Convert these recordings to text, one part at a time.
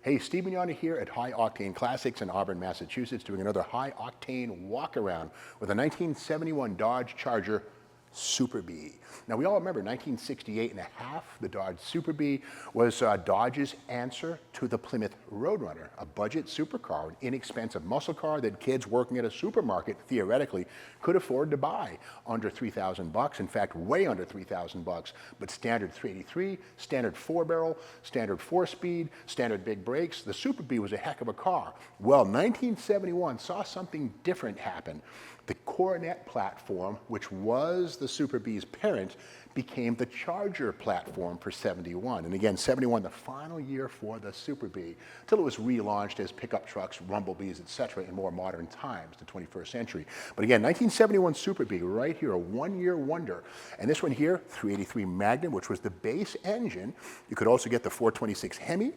Hey, Steve Mignogna here at High Octane Classics in Auburn, Massachusetts, doing another high octane walk around with a 1971 Dodge Charger Superbee. Now, we all remember 1968 and a half, the Dodge Superbee was Dodge's answer to the Plymouth Roadrunner, a budget supercar, an inexpensive muscle car that kids working at a supermarket theoretically could afford to buy under $3,000. In fact, way under $3,000. But standard 383, standard 4-barrel, standard 4-speed, standard big brakes, the Superbee was a heck of a car. Well, 1971 saw something different happen. The Coronet platform, which was the Superbee's parent, became the Charger platform for 71. And again, 71, the final year for the Superbee, until it was relaunched as pickup trucks, Rumblebees, etc. in more modern times, the 21st century. But again, 1971 Superbee, right here, a one-year wonder. And this one here, 383 Magnum, which was the base engine. You could also get the 426 Hemi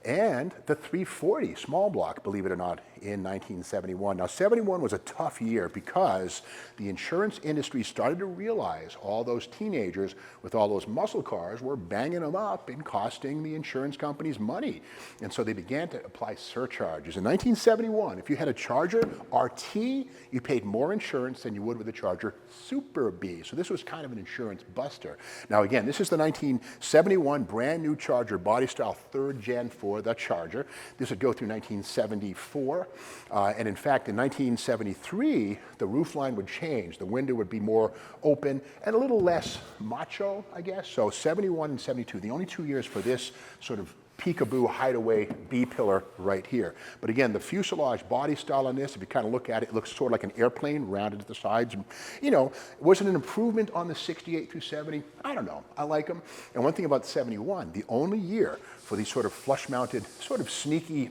and the 340 small block, believe it or not, in 1971. Now, 71 was a tough year because the insurance industry started to realize all those teenagers with all those muscle cars were banging them up and costing the insurance companies money. And so they began to apply surcharges. In 1971, if you had a Charger RT, you paid more insurance than you would with a Charger Superbee. So this was kind of an insurance buster. Now, again, this is the 1971 brand new Charger body style 3rd gen for the Charger. This would go through 1974. And in fact, in 1973, the roof line would change. The window would be more open and a little less macho, I guess. So 71 and 72, the only 2 years for this sort of peekaboo hideaway B-pillar right here. But again, the fuselage body style on this, if you kind of look at it, it looks sort of like an airplane, rounded at the sides. You know, was it an improvement on the 68 through 70? I don't know. I like them. And one thing about 71, the only year for these sort of flush-mounted, sort of sneaky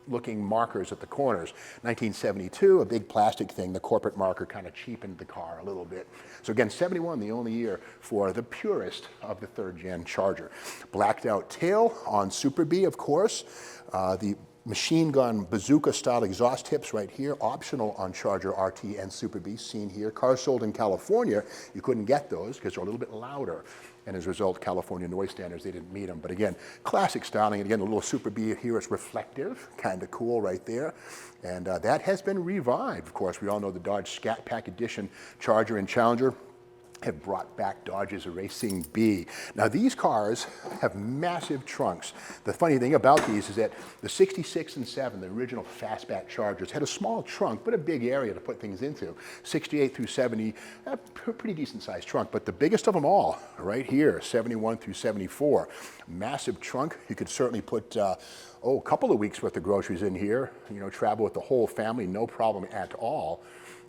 looking markers at the corners. 1972, a big plastic thing, the corporate marker kind of cheapened the car a little bit. So again, 71, the only year for the purest of the 3rd gen Charger. Blacked out tail on Superbee, of course. The machine gun bazooka style exhaust tips right here, optional on Charger RT and Superbee, seen here. Cars sold in California, you couldn't get those because they're a little bit louder. And as a result, California noise standards, they didn't meet them. But again, classic styling. And again, the little Superbee here is reflective, kind of cool right there. And that has been revived. Of course, we all know the Dodge Scat Pack Edition Charger and Challenger have brought back Dodge's Racing Bee. Now, these cars have massive trunks. The funny thing about these is that the 66 and 7, the original fastback Chargers, had a small trunk, but a big area to put things into. 68 through 70, a pretty decent sized trunk, but the biggest of them all, right here, 71 through 74. Massive trunk. You could certainly put, a couple of weeks worth of groceries in here, you know, travel with the whole family, no problem at all.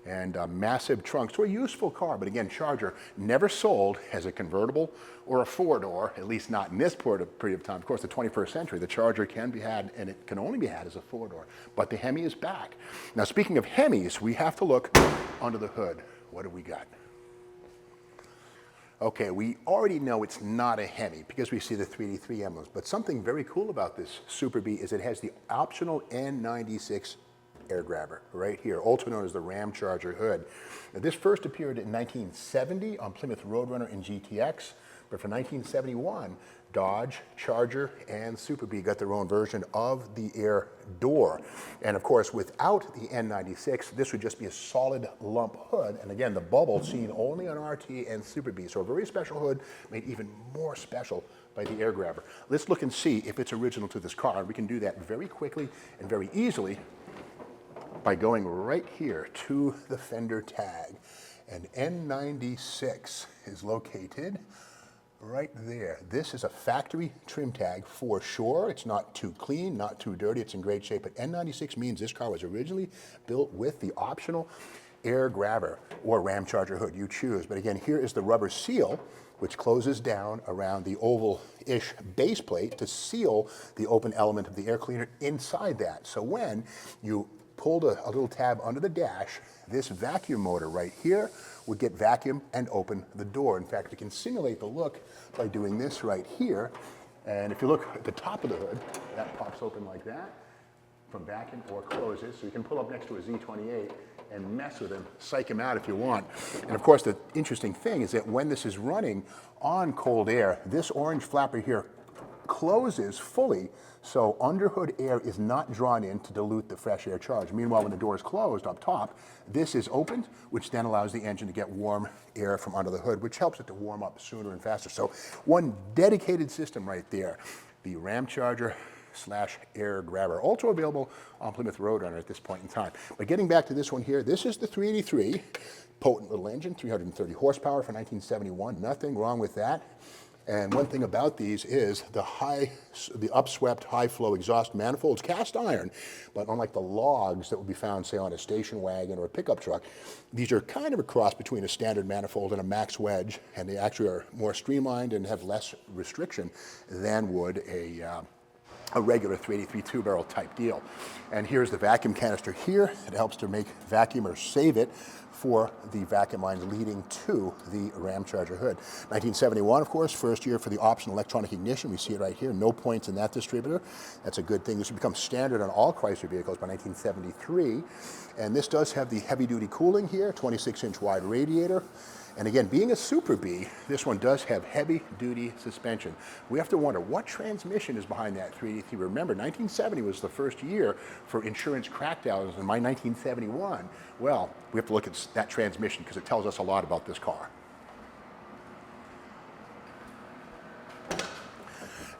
And massive trunk. So a useful car, but again, Charger never sold as a convertible or a 4-door, at least not in this period of time. Of course, the 21st century, the Charger can be had, and it can only be had as a 4-door. But the Hemi is back. Now, speaking of Hemis, we have to look under the hood. What do we got? Okay, we already know it's not a Hemi because we see the 383 emblems. But something very cool about this Superbee is it has the optional N96 Air grabber right here, also known as the Ram Charger hood. Now, this first appeared in 1970 on Plymouth Roadrunner and GTX, but for 1971, Dodge, Charger, and Superbee got their own version of the air door. And of course, without the N96, this would just be a solid lump hood. And again, the bubble seen only on RT and Superbee. So a very special hood made even more special by the air grabber. Let's look and see if it's original to this car. We can do that very quickly and very easily by going right here to the fender tag. And N96 is located right there. This is a factory trim tag for sure. It's not too clean, not too dirty, it's in great shape, but N96 means this car was originally built with the optional air grabber or Ram Charger hood, you choose. But again, here is the rubber seal, which closes down around the oval-ish base plate to seal the open element of the air cleaner inside that. So when you pulled a little tab under the dash, this vacuum motor right here would get vacuum and open the door. In fact, we can simulate the look by doing this right here. And if you look at the top of the hood, that pops open like that from vacuum or closes. So you can pull up next to a Z28 and mess with him, psych him out if you want. And of course, the interesting thing is that when this is running on cold air, this orange flapper here closes fully, so underhood air is not drawn in to dilute the fresh air charge. Meanwhile, when the door is closed up top, this is opened, which then allows the engine to get warm air from under the hood, which helps it to warm up sooner and faster. So one dedicated system right there, the Ram Charger / air grabber, also available on Plymouth Roadrunner at this point in time. But getting back to this one here, this is the 383, potent little engine, 330 horsepower for 1971, nothing wrong with that. And one thing about these is the upswept high flow exhaust manifolds, cast iron, but unlike the logs that would be found, say, on a station wagon or a pickup truck, these are kind of a cross between a standard manifold and a max wedge, and they actually are more streamlined and have less restriction than would a regular 383 two-barrel type deal. And here's the vacuum canister here. It helps to make vacuum or save it for the vacuum lines leading to the Ram Charger hood. 1971, of course, first year for the optional electronic ignition. We see it right here, no points in that distributor. That's a good thing. This will become standard on all Chrysler vehicles by 1973. And this does have the heavy-duty cooling here, 26-inch wide radiator. And again, being a Superbee, this one does have heavy-duty suspension. We have to wonder what transmission is behind that 383. Remember, 1970 was the first year for insurance crackdowns, and my 1971, well, we have to look at that transmission because it tells us a lot about this car.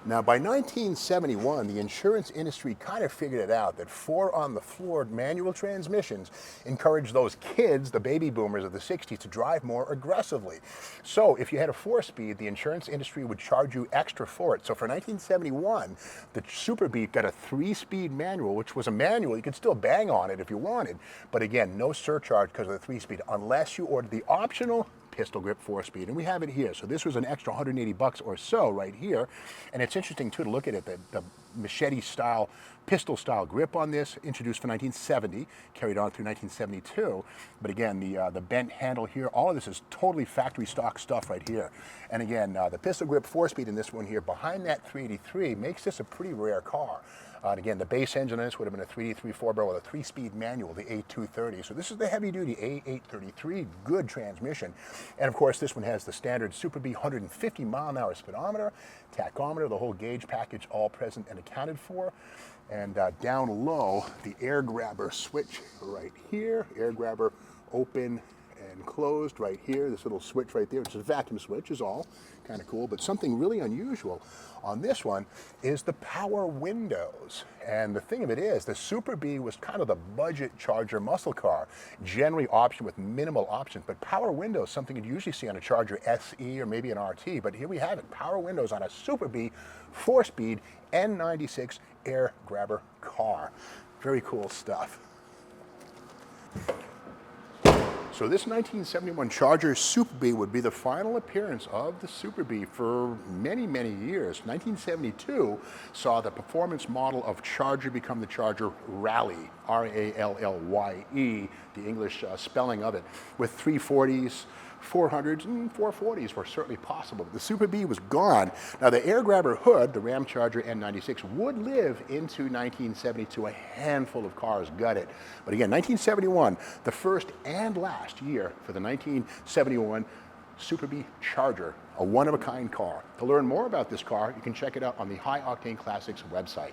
Now, by 1971, the insurance industry kind of figured it out that 4-on-the-floor manual transmissions encourage those kids, the baby boomers of the 60s, to drive more aggressively. So if you had a 4-speed, the insurance industry would charge you extra for it. So for 1971, the Superbee got a 3-speed manual, which was a manual. You could still bang on it if you wanted. But again, no surcharge because of the 3-speed, unless you ordered the optional pistol grip 4-speed, and we have it here. So this was an extra $180 or so right here, and it's interesting too to look at it. The machete style, pistol style grip on this, introduced for 1970, carried on through 1972. But again, the bent handle here, all of this is totally factory stock stuff right here. And again, the pistol grip 4-speed in this one here behind that 383 makes this a pretty rare car. And again, the base engine on this would have been a 383 4-barrel with a 3-speed manual, the A230. So this is the heavy-duty A833, good transmission. And of course, this one has the standard Superbee 150-mile-an-hour speedometer, tachometer, the whole gauge package, all present and accounted for. And down low, the air grabber switch right here, air grabber open and closed right here. This little switch right there, which is a vacuum switch, is all kind of cool. But something really unusual on this one is the power windows. And the thing of it is, the Superbee was kind of the budget Charger muscle car, generally optioned with minimal options. But power windows, something you'd usually see on a Charger SE or maybe an RT. But here we have it, power windows on a Superbee 4-speed N96 Air grabber car. Very cool stuff. So this 1971 Charger Superbee would be the final appearance of the Superbee for many, many years. 1972 saw the performance model of Charger become the Charger Rally, R-A-L-L-Y-E, the English spelling of it, with 340s, 400s and 440s were certainly possible. The Superbee was gone. Now the air grabber hood, the Ram Charger N96, would live into 1972. A handful of cars got it. But again, 1971, the first and last year for the 1971 Superbee Charger, a one-of-a-kind car. To learn more about this car, you can check it out on the High Octane Classics website.